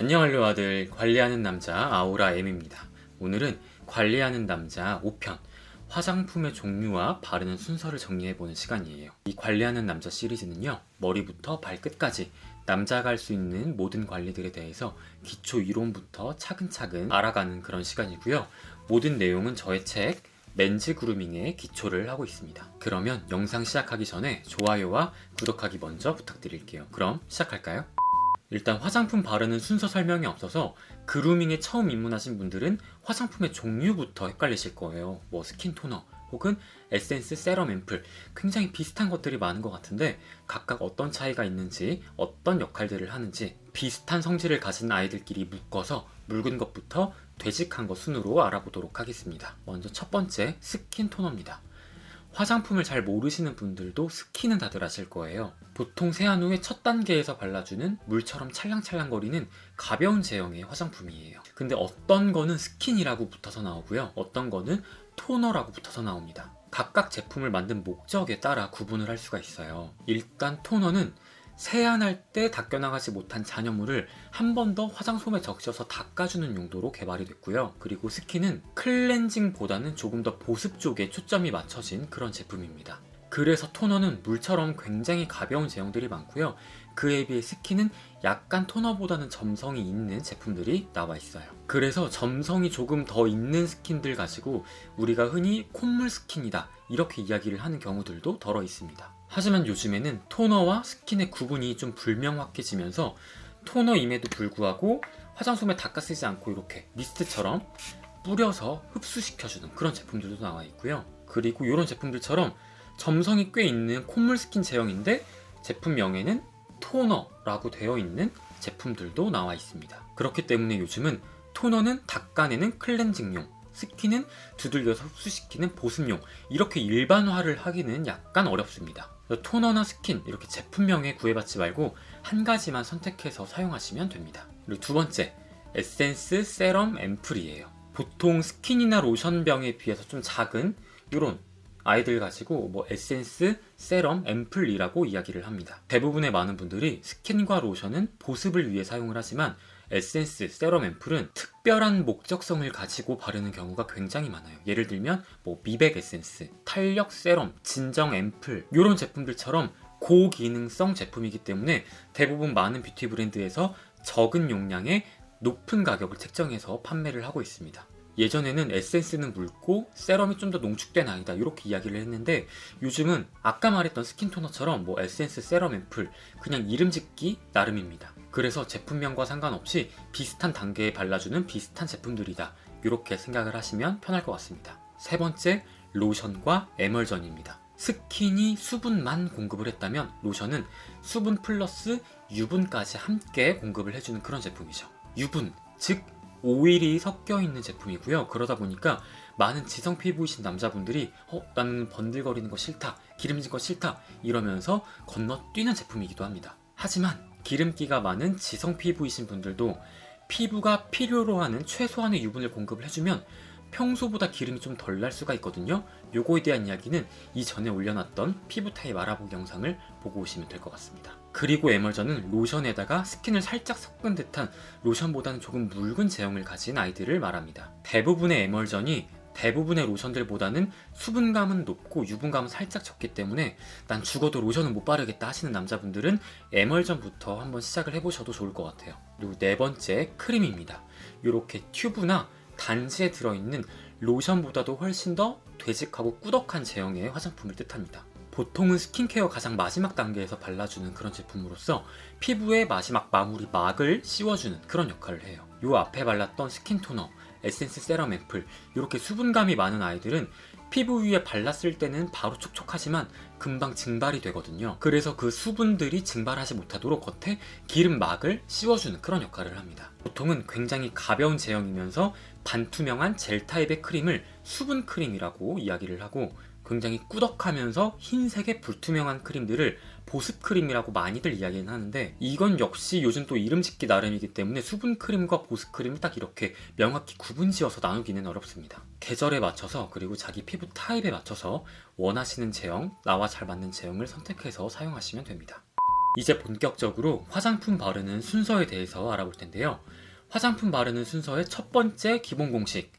안녕할로 아들 관리하는 남자 아우라 M입니다. 오늘은 관리하는 남자 5편 화장품의 종류와 바르는 순서를 정리해보는 시간이에요. 이 관리하는 남자 시리즈는요, 머리부터 발끝까지 남자가 할 수 있는 모든 관리들에 대해서 기초 이론부터 차근차근 알아가는 그런 시간이고요. 모든 내용은 저의 책 맨즈 그루밍에 기초를 하고 있습니다. 그러면 영상 시작하기 전에 좋아요와 구독하기 먼저 부탁드릴게요. 그럼 시작할까요? 일단 화장품 바르는 순서 설명이 없어서 그루밍에 처음 입문하신 분들은 화장품의 종류부터 헷갈리실 거예요. 뭐 스킨 토너 혹은 에센스, 세럼, 앰플 굉장히 비슷한 것들이 많은 것 같은데 각각 어떤 차이가 있는지 어떤 역할들을 하는지 비슷한 성질을 가진 아이들끼리 묶어서 묽은 것부터 되직한 것 순으로 알아보도록 하겠습니다. 먼저 첫 번째 스킨 토너입니다. 화장품을 잘 모르시는 분들도 스킨은 다들 아실 거예요. 보통 세안 후에 첫 단계에서 발라주는 물처럼 찰랑찰랑거리는 가벼운 제형의 화장품이에요. 근데 어떤 거는 스킨이라고 붙어서 나오고요. 어떤 거는 토너라고 붙어서 나옵니다. 각각 제품을 만든 목적에 따라 구분을 할 수가 있어요. 일단 토너는 세안할 때 닦여나가지 못한 잔여물을 한 번 더 화장솜에 적셔서 닦아주는 용도로 개발이 됐고요. 그리고 스킨은 클렌징보다는 조금 더 보습 쪽에 초점이 맞춰진 그런 제품입니다. 그래서 토너는 물처럼 굉장히 가벼운 제형들이 많고요. 그에 비해 스킨은 약간 토너보다는 점성이 있는 제품들이 나와 있어요. 그래서 점성이 조금 더 있는 스킨들 가지고 우리가 흔히 콧물 스킨이다 이렇게 이야기를 하는 경우들도 덜어 있습니다. 하지만 요즘에는 토너와 스킨의 구분이 좀 불명확해지면서 토너임에도 불구하고 화장솜에 닦아 쓰지 않고 이렇게 미스트처럼 뿌려서 흡수시켜주는 그런 제품들도 나와 있고요. 그리고 이런 제품들처럼 점성이 꽤 있는 콧물 스킨 제형인데 제품명에는 토너라고 되어 있는 제품들도 나와 있습니다. 그렇기 때문에 요즘은 토너는 닦아내는 클렌징용, 스킨은 두들겨서 흡수시키는 보습용, 이렇게 일반화를 하기는 약간 어렵습니다. 토너나 스킨 이렇게 제품명에 구애받지 말고 한 가지만 선택해서 사용하시면 됩니다. 그리고 두 번째, 에센스, 세럼, 앰플이에요. 보통 스킨이나 로션병에 비해서 좀 작은 이런 아이들 가지고 뭐 에센스, 세럼, 앰플이라고 이야기를 합니다. 대부분의 많은 분들이 스킨과 로션은 보습을 위해 사용을 하지만 에센스, 세럼, 앰플은 특별한 목적성을 가지고 바르는 경우가 굉장히 많아요. 예를 들면 뭐 미백 에센스, 탄력 세럼, 진정 앰플 이런 제품들처럼 고기능성 제품이기 때문에 대부분 많은 뷰티 브랜드에서 적은 용량의 높은 가격을 책정해서 판매를 하고 있습니다. 예전에는 에센스는 묽고 세럼이 좀 더 농축된 아이다 이렇게 이야기를 했는데 요즘은 아까 말했던 스킨 토너처럼 뭐 에센스, 세럼, 앰플 그냥 이름 짓기 나름입니다. 그래서 제품명과 상관없이 비슷한 단계에 발라주는 비슷한 제품들이다 이렇게 생각을 하시면 편할 것 같습니다. 세 번째, 로션과 에멀전입니다. 스킨이 수분만 공급을 했다면 로션은 수분 플러스 유분까지 함께 공급을 해주는 그런 제품이죠. 유분, 즉 오일이 섞여 있는 제품이고요. 그러다 보니까 많은 지성 피부이신 남자분들이 나는 번들거리는 거 싫다, 기름진 거 싫다 이러면서 건너뛰는 제품이기도 합니다. 하지만 기름기가 많은 지성 피부이신 분들도 피부가 필요로 하는 최소한의 유분을 공급을 해주면 평소보다 기름이 좀 덜 날 수가 있거든요. 요거에 대한 이야기는 이전에 올려놨던 피부 타입 알아보기 영상을 보고 오시면 될 것 같습니다. 그리고 에멀전은 로션에다가 스킨을 살짝 섞은 듯한 로션보다는 조금 묽은 제형을 가진 아이들을 말합니다. 대부분의 에멀전이 대부분의 로션들보다는 수분감은 높고 유분감은 살짝 적기 때문에 난 죽어도 로션은 못 바르겠다 하시는 남자분들은 에멀전부터 한번 시작을 해보셔도 좋을 것 같아요. 그리고 네 번째, 크림입니다. 이렇게 튜브나 단지에 들어있는 로션보다도 훨씬 더 되직하고 꾸덕한 제형의 화장품을 뜻합니다. 보통은 스킨케어 가장 마지막 단계에서 발라주는 그런 제품으로서 피부의 마지막 마무리 막을 씌워주는 그런 역할을 해요. 요 앞에 발랐던 스킨 토너, 에센스, 세럼, 앰플 이렇게 수분감이 많은 아이들은 피부 위에 발랐을 때는 바로 촉촉하지만 금방 증발이 되거든요. 그래서 그 수분들이 증발하지 못하도록 겉에 기름막을 씌워주는 그런 역할을 합니다. 보통은 굉장히 가벼운 제형이면서 반투명한 젤 타입의 크림을 수분 크림이라고 이야기를 하고 굉장히 꾸덕하면서 흰색의 불투명한 크림들을 보습 크림이라고 많이들 이야기는 하는데 이건 역시 요즘 또 이름 짓기 나름이기 때문에 수분 크림과 보습 크림을 딱 이렇게 명확히 구분 지어서 나누기는 어렵습니다. 계절에 맞춰서 그리고 자기 피부 타입에 맞춰서 원하시는 제형, 나와 잘 맞는 제형을 선택해서 사용하시면 됩니다. 이제 본격적으로 화장품 바르는 순서에 대해서 알아볼 텐데요. 화장품 바르는 순서의 첫 번째 기본 공식.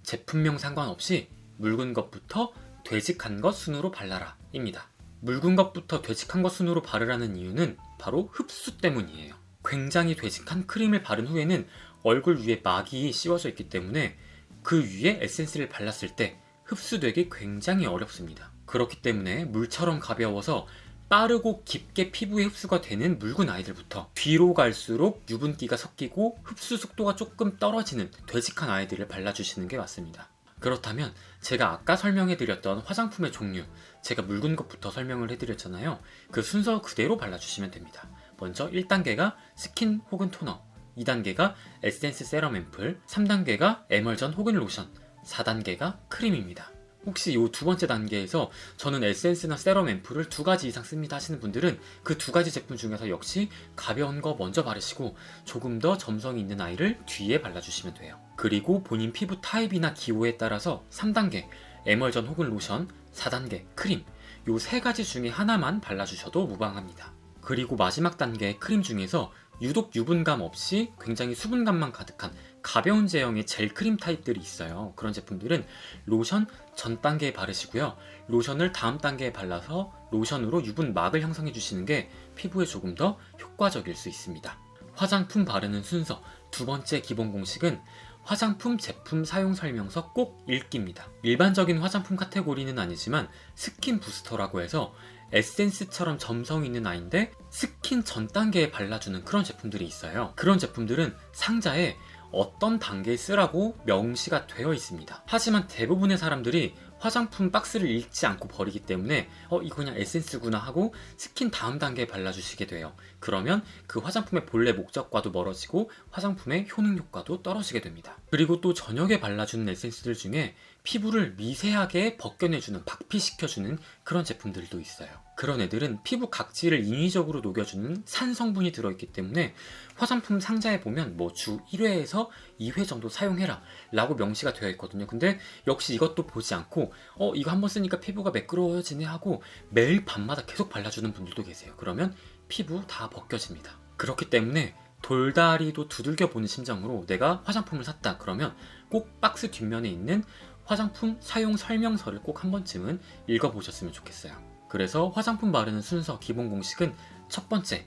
제품명 상관없이 묽은 것부터 되직한 것 순으로 발라라 입니다. 묽은 것부터 되직한 것 순으로 바르라는 이유는 바로 흡수 때문이에요. 굉장히 되직한 크림을 바른 후에는 얼굴 위에 막이 씌워져 있기 때문에 그 위에 에센스를 발랐을 때 흡수되기 굉장히 어렵습니다. 그렇기 때문에 물처럼 가벼워서 빠르고 깊게 피부에 흡수가 되는 묽은 아이들부터 뒤로 갈수록 유분기가 섞이고 흡수 속도가 조금 떨어지는 되직한 아이들을 발라주시는 게 맞습니다. 그렇다면 제가 아까 설명해드렸던 화장품의 종류, 제가 묽은 것부터 설명을 해드렸잖아요. 그 순서 그대로 발라주시면 됩니다. 먼저 1단계가 스킨 혹은 토너, 2단계가 에센스 세럼 앰플, 3단계가 에멀전 혹은 로션, 4단계가 크림입니다. 혹시 이 두 번째 단계에서 저는 에센스나 세럼 앰플을 2가지 이상 씁니다 하시는 분들은 그 2가지 제품 중에서 역시 가벼운 거 먼저 바르시고 조금 더 점성이 있는 아이를 뒤에 발라주시면 돼요. 그리고 본인 피부 타입이나 기호에 따라서 3단계 에멀전 혹은 로션, 4단계 크림, 이 3가지 중에 하나만 발라주셔도 무방합니다. 그리고 마지막 단계 크림 중에서 유독 유분감 없이 굉장히 수분감만 가득한 가벼운 제형의 젤 크림 타입들이 있어요. 그런 제품들은 로션 전 단계에 바르시고요. 로션을 다음 단계에 발라서 로션으로 유분막을 형성해 주시는 게 피부에 조금 더 효과적일 수 있습니다. 화장품 바르는 순서 두 번째 기본 공식은 화장품 제품 사용 설명서 꼭 읽기입니다. 일반적인 화장품 카테고리는 아니지만 스킨 부스터라고 해서 에센스처럼 점성 있는 아이인데 스킨 전 단계에 발라주는 그런 제품들이 있어요. 그런 제품들은 상자에 어떤 단계에 쓰라고 명시가 되어 있습니다. 하지만 대부분의 사람들이 화장품 박스를 읽지 않고 버리기 때문에 이거 그냥 에센스구나 하고 스킨 다음 단계에 발라주시게 돼요. 그러면 그 화장품의 본래 목적과도 멀어지고 화장품의 효능 효과도 떨어지게 됩니다. 그리고 또 저녁에 발라주는 에센스들 중에 피부를 미세하게 벗겨내주는, 박피시켜주는 그런 제품들도 있어요. 그런 애들은 피부 각질을 인위적으로 녹여주는 산 성분이 들어있기 때문에 화장품 상자에 보면 주 1회에서 2회 정도 사용해라 라고 명시가 되어 있거든요. 근데 역시 이것도 보지 않고 이거 한번 쓰니까 피부가 매끄러워지네 하고 매일 밤마다 계속 발라주는 분들도 계세요. 그러면 피부 다 벗겨집니다. 그렇기 때문에 돌다리도 두들겨 보는 심정으로 내가 화장품을 샀다 그러면 꼭 박스 뒷면에 있는 화장품 사용 설명서를 꼭 한 번쯤은 읽어보셨으면 좋겠어요. 그래서 화장품 바르는 순서 기본 공식은 첫 번째,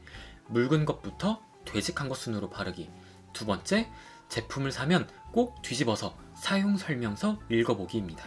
묽은 것부터 되직한 것 순으로 바르기. 두 번째, 제품을 사면 꼭 뒤집어서 사용 설명서 읽어보기입니다.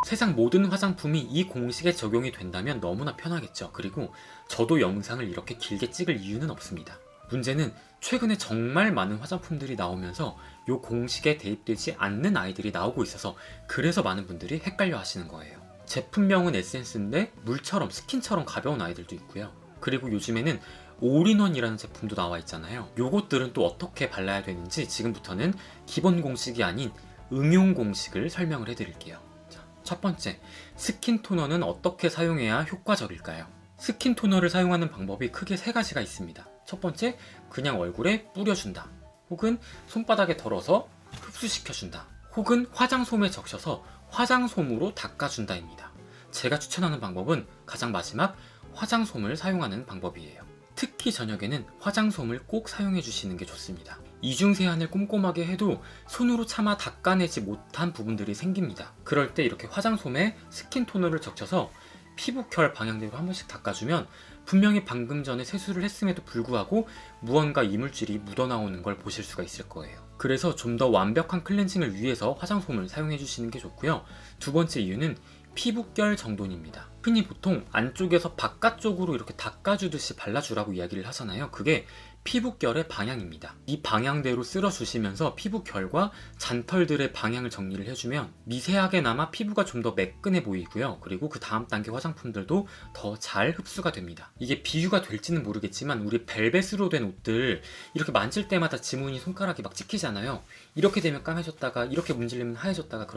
세상 모든 화장품이 이 공식에 적용이 된다면 너무나 편하겠죠. 그리고 저도 영상을 이렇게 길게 찍을 이유는 없습니다. 문제는 최근에 정말 많은 화장품들이 나오면서 이 공식에 대입되지 않는 아이들이 나오고 있어서 그래서 많은 분들이 헷갈려 하시는 거예요. 제품명은 에센스인데 물처럼 스킨처럼 가벼운 아이들도 있고요. 그리고 요즘에는 올인원이라는 제품도 나와 있잖아요. 요것들은 또 어떻게 발라야 되는지 지금부터는 기본 공식이 아닌 응용 공식을 설명을 해드릴게요. 자, 첫 번째, 스킨 토너는 어떻게 사용해야 효과적일까요? 스킨 토너를 사용하는 방법이 크게 3가지가 있습니다. 첫 번째, 그냥 얼굴에 뿌려준다. 혹은 손바닥에 덜어서 흡수시켜준다. 혹은 화장솜에 적셔서 화장솜으로 닦아준다입니다. 제가 추천하는 방법은 가장 마지막 화장솜을 사용하는 방법이에요. 특히 저녁에는 화장솜을 꼭 사용해 주시는 게 좋습니다. 이중 세안을 꼼꼼하게 해도 손으로 차마 닦아내지 못한 부분들이 생깁니다. 그럴 때 이렇게 화장솜에 스킨 토너를 적셔서 피부 결 방향대로 한 번씩 닦아주면 분명히 방금 전에 세수를 했음에도 불구하고 무언가 이물질이 묻어나오는 걸 보실 수가 있을 거예요. 그래서 좀 더 완벽한 클렌징을 위해서 화장솜을 사용해 주시는 게 좋고요. 두 번째 이유는 피부결 정돈입니다. 흔히 보통 안쪽에서 바깥쪽으로 이렇게 닦아주듯이 발라주라고 이야기를 하잖아요. 그게 피부결의 방향입니다. 이 방향대로 쓸어주시면서 피부결과 잔털들의 방향을 정리를 해주면 미세하게나마 피부가 좀 더 매끈해 보이고요. 그리고 그 다음 단계 화장품들도 더 잘 흡수가 됩니다. 이게 비유가 될지는 모르겠지만 우리 벨벳으로 된 옷들 이렇게 만질 때마다 지문이 손가락이 막 찍히잖아요. 이렇게 되면 까매졌다가 이렇게 문지르면 하얘졌다가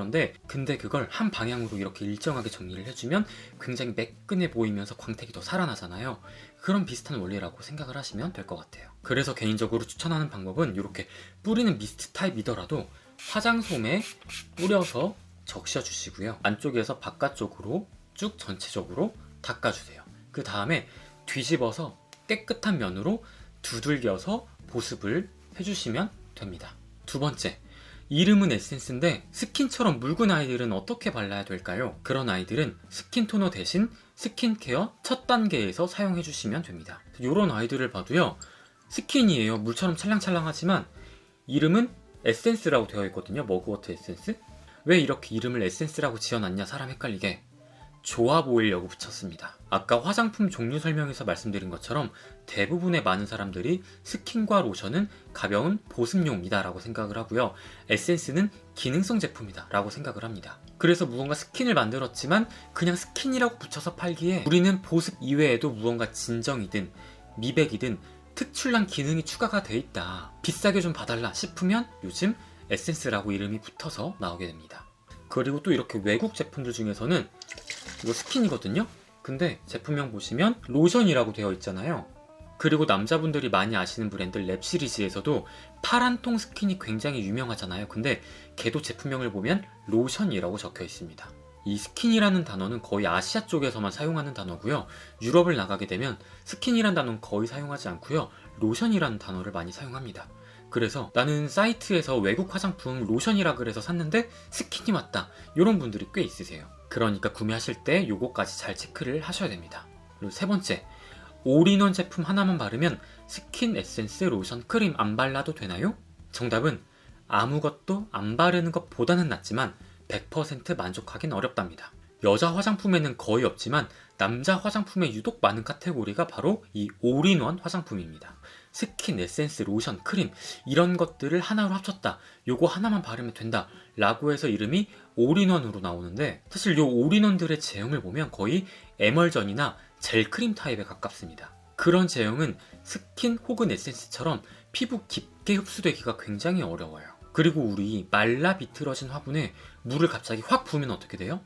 근데 그걸 한 방향으로 이렇게 일정하게 정리를 해주면 굉장히 매끈해 보이면서 광택이 더 살아나잖아요. 그런 비슷한 원리라고 생각을 하시면 될 것 같아요. 그래서 개인적으로 추천하는 방법은 이렇게 뿌리는 미스트 타입이더라도 화장솜에 뿌려서 적셔주시고요. 안쪽에서 바깥쪽으로 쭉 전체적으로 닦아주세요. 그 다음에 뒤집어서 깨끗한 면으로 두들겨서 보습을 해주시면 됩니다. 두 번째, 이름은 에센스인데 스킨처럼 묽은 아이들은 어떻게 발라야 될까요? 그런 아이들은 스킨 토너 대신 스킨케어 첫 단계에서 사용해 주시면 됩니다. 이런 아이들을 봐도요, 스킨이에요. 물처럼 찰랑찰랑하지만 이름은 에센스라고 되어 있거든요. 머그워터 에센스. 왜 이렇게 이름을 에센스라고 지어놨냐, 사람 헷갈리게. 좋아 보이려고 붙였습니다. 아까 화장품 종류 설명에서 말씀드린 것처럼 대부분의 많은 사람들이 스킨과 로션은 가벼운 보습용이다 라고 생각을 하고요, 에센스는 기능성 제품이다 라고 생각을 합니다. 그래서 무언가 스킨을 만들었지만 그냥 스킨이라고 붙여서 팔기에 우리는 보습 이외에도 무언가 진정이든 미백이든 특출난 기능이 추가가 돼 있다, 비싸게 좀 봐달라 싶으면 요즘 에센스라고 이름이 붙어서 나오게 됩니다. 그리고 또 이렇게 외국 제품들 중에서는 이거 스킨이거든요? 근데 제품명 보시면 로션이라고 되어 있잖아요. 그리고 남자분들이 많이 아시는 브랜드 랩 시리즈에서도 파란통 스킨이 굉장히 유명하잖아요. 근데 걔도 제품명을 보면 로션이라고 적혀 있습니다. 이 스킨이라는 단어는 거의 아시아 쪽에서만 사용하는 단어고요. 유럽을 나가게 되면 스킨이라는 단어는 거의 사용하지 않고요, 로션이라는 단어를 많이 사용합니다. 그래서 나는 사이트에서 외국 화장품 로션이라 그래서 샀는데 스킨이 왔다, 이런 분들이 꽤 있으세요. 그러니까 구매하실 때 요거까지 잘 체크를 하셔야 됩니다. 그리고 세 번째, 올인원 제품 하나만 바르면 스킨, 에센스, 로션, 크림 안 발라도 되나요? 정답은 아무것도 안 바르는 것보다는 낫지만 100% 만족하긴 어렵답니다. 여자 화장품에는 거의 없지만 남자 화장품에 유독 많은 카테고리가 바로 이 올인원 화장품입니다. 스킨, 에센스, 로션, 크림 이런 것들을 하나로 합쳤다, 요거 하나만 바르면 된다 라고 해서 이름이 올인원으로 나오는데, 사실 요 올인원들의 제형을 보면 거의 에멀전이나 젤크림 타입에 가깝습니다. 그런 제형은 스킨 혹은 에센스처럼 피부 깊게 흡수되기가 굉장히 어려워요. 그리고 우리 말라 비틀어진 화분에 물을 갑자기 확 부으면 어떻게 돼요?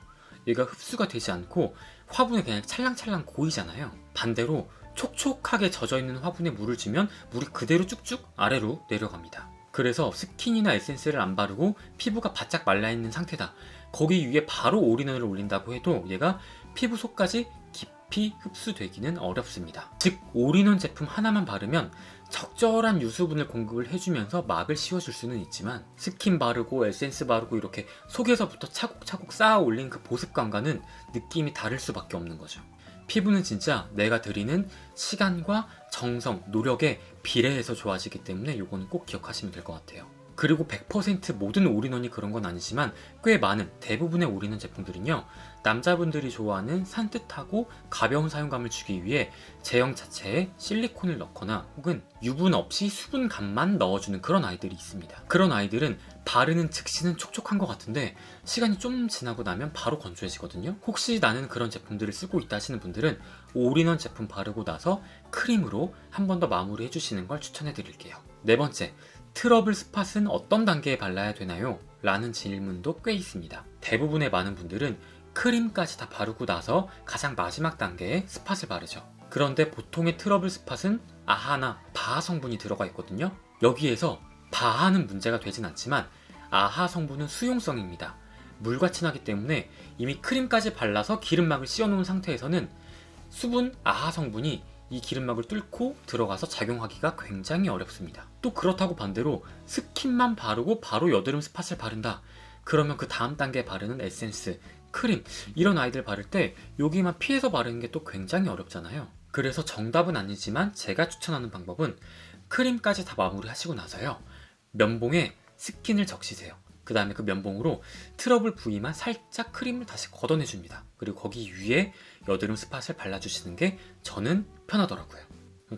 얘가 흡수가 되지 않고 화분에 그냥 찰랑찰랑 고이잖아요. 반대로 촉촉하게 젖어있는 화분에 물을 주면 물이 그대로 쭉쭉 아래로 내려갑니다. 그래서 스킨이나 에센스를 안 바르고 피부가 바짝 말라있는 상태다, 거기 위에 바로 올인원을 올린다고 해도 얘가 피부 속까지 깊이 흡수되기는 어렵습니다. 즉 올인원 제품 하나만 바르면 적절한 유수분을 공급을 해주면서 막을 씌워줄 수는 있지만 스킨 바르고 에센스 바르고 이렇게 속에서부터 차곡차곡 쌓아 올린 그 보습감과는 느낌이 다를 수밖에 없는 거죠. 피부는 진짜 내가 들이는 시간과 정성, 노력에 비례해서 좋아지기 때문에 이거는 꼭 기억하시면 될 것 같아요. 그리고 100% 모든 올인원이 그런 건 아니지만 꽤 많은 대부분의 올인원 제품들은요, 남자분들이 좋아하는 산뜻하고 가벼운 사용감을 주기 위해 제형 자체에 실리콘을 넣거나 혹은 유분 없이 수분감만 넣어주는 그런 아이들이 있습니다. 그런 아이들은 바르는 즉시는 촉촉한 것 같은데 시간이 좀 지나고 나면 바로 건조해지거든요. 혹시 나는 그런 제품들을 쓰고 있다 하시는 분들은 올인원 제품 바르고 나서 크림으로 한 번 더 마무리 해주시는 걸 추천해 드릴게요. 네 번째, 트러블 스팟은 어떤 단계에 발라야 되나요? 라는 질문도 꽤 있습니다. 대부분의 많은 분들은 크림까지 다 바르고 나서 가장 마지막 단계에 스팟을 바르죠. 그런데 보통의 트러블 스팟은 아하나 바하 성분이 들어가 있거든요. 여기에서 바하는 문제가 되진 않지만 아하 성분은 수용성입니다. 물과 친하기 때문에 이미 크림까지 발라서 기름막을 씌워놓은 상태에서는 수분 아하 성분이 이 기름막을 뚫고 들어가서 작용하기가 굉장히 어렵습니다. 또 그렇다고 반대로 스킨만 바르고 바로 여드름 스팟을 바른다, 그러면 그 다음 단계에 바르는 에센스, 크림 이런 아이들 바를 때 여기만 피해서 바르는 게 또 굉장히 어렵잖아요. 그래서 정답은 아니지만 제가 추천하는 방법은 크림까지 다 마무리 하시고 나서요, 면봉에 스킨을 적시세요. 그 다음에 그 면봉으로 트러블 부위만 살짝 크림을 다시 걷어내줍니다. 그리고 거기 위에 여드름 스팟을 발라주시는 게 저는 편하더라고요.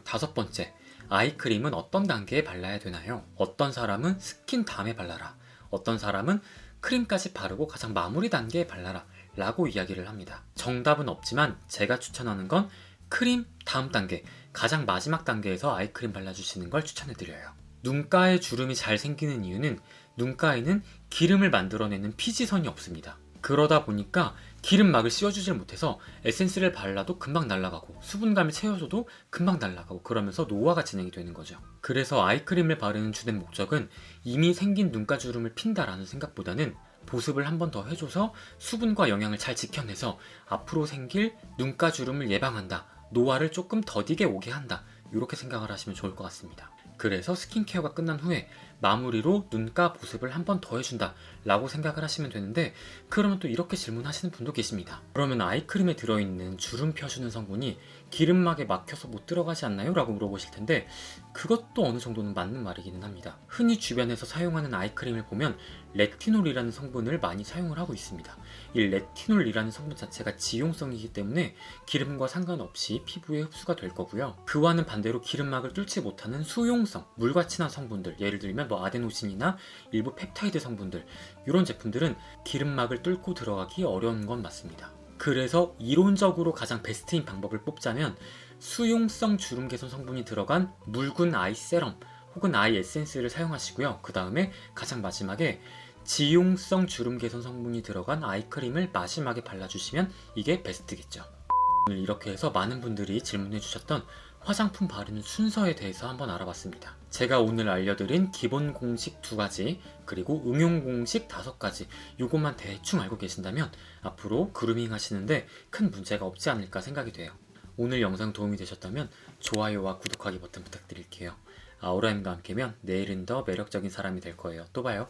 다섯 번째, 아이크림은 어떤 단계에 발라야 되나요? 어떤 사람은 스킨 다음에 발라라, 어떤 사람은 크림까지 바르고 가장 마무리 단계에 발라라 라고 이야기를 합니다. 정답은 없지만 제가 추천하는 건 크림 다음 단계, 가장 마지막 단계에서 아이크림 발라주시는 걸 추천해드려요. 눈가에 주름이 잘 생기는 이유는 눈가에는 기름을 만들어내는 피지선이 없습니다. 그러다 보니까 기름막을 씌워주질 못해서 에센스를 발라도 금방 날아가고 수분감을 채워줘도 금방 날아가고 그러면서 노화가 진행이 되는 거죠. 그래서 아이크림을 바르는 주된 목적은 이미 생긴 눈가 주름을 핀다라는 생각보다는 보습을 한 번 더 해줘서 수분과 영양을 잘 지켜내서 앞으로 생길 눈가 주름을 예방한다 노화를 조금 더디게 오게 한다. 이렇게 생각을 하시면 좋을 것 같습니다. 그래서 스킨케어가 끝난 후에 마무리로 눈가 보습을 한 번 더 해준다 라고 생각을 하시면 되는데, 그러면 또 이렇게 질문하시는 분도 계십니다. 그러면 아이크림에 들어있는 주름 펴주는 성분이 기름막에 막혀서 못 들어가지 않나요? 라고 물어보실 텐데, 그것도 어느 정도는 맞는 말이기는 합니다. 흔히 주변에서 사용하는 아이크림을 보면 레티놀이라는 성분을 많이 사용을 하고 있습니다. 이 레티놀이라는 성분 자체가 지용성이기 때문에 기름과 상관없이 피부에 흡수가 될 거고요. 그와는 반대로 기름막을 뚫지 못하는 수용성, 물과 친한 성분들, 예를 들면 뭐 아데노신이나 일부 펩타이드 성분들, 이런 제품들은 기름막을 뚫고 들어가기 어려운 건 맞습니다. 그래서 이론적으로 가장 베스트인 방법을 뽑자면 수용성 주름 개선 성분이 들어간 묽은 아이 세럼 혹은 아이 에센스를 사용하시고요. 그 다음에 가장 마지막에 지용성 주름 개선 성분이 들어간 아이크림을 마지막에 발라주시면 이게 베스트겠죠. 오늘 이렇게 해서 많은 분들이 질문해 주셨던 화장품 바르는 순서에 대해서 한번 알아봤습니다. 제가 오늘 알려드린 기본 공식 2가지, 그리고 응용 공식 5가지, 요것만 대충 알고 계신다면 앞으로 그루밍 하시는데 큰 문제가 없지 않을까 생각이 돼요. 오늘 영상 도움이 되셨다면 좋아요와 구독하기 버튼 부탁드릴게요. 아우라엠과 함께면 내일은 더 매력적인 사람이 될 거예요. 또 봐요.